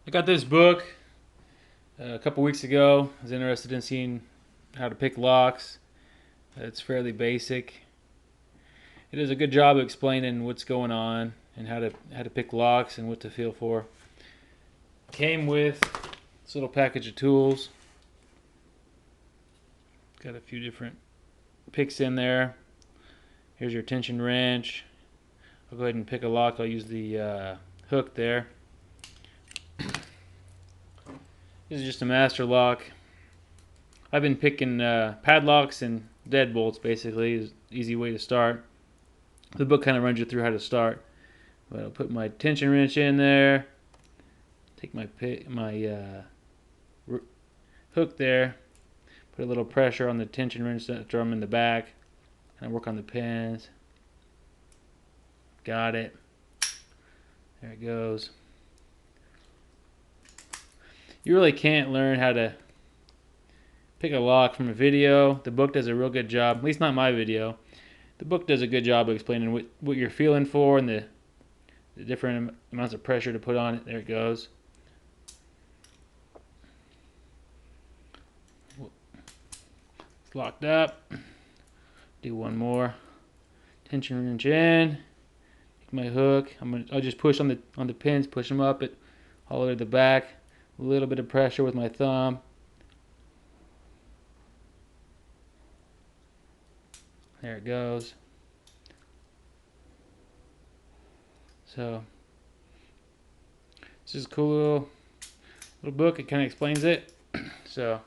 I got this book a couple weeks ago. I was interested in seeing how to pick locks. It's fairly basic. It does a good job of explaining what's going on and how to pick locks and what to feel for. Came with this little package of tools. Got a few different picks in there. Here's your tension wrench. I'll go ahead and pick a lock. I'll use the hook there. This is just a master lock. I've been picking padlocks and deadbolts basically. Is easy way to start. The book kind of runs you through how to start. But I'll put my tension wrench in there. Take my hook there. Put a little pressure on the tension wrench drum in the back. And work on the pins. Got it. There it goes. You really can't learn how to pick a lock from a video. The book does a real good job. At least not my video. The book does a good job of explaining what you're feeling for and the different amounts of pressure to put on it. There it goes. It's locked up. Do one more. Tension wrench in. Take my hook. I'll just push on the pins. Push them up all the way to the back. A little bit of pressure with my thumb. There it goes. So this is a cool little book. It kind of explains it. So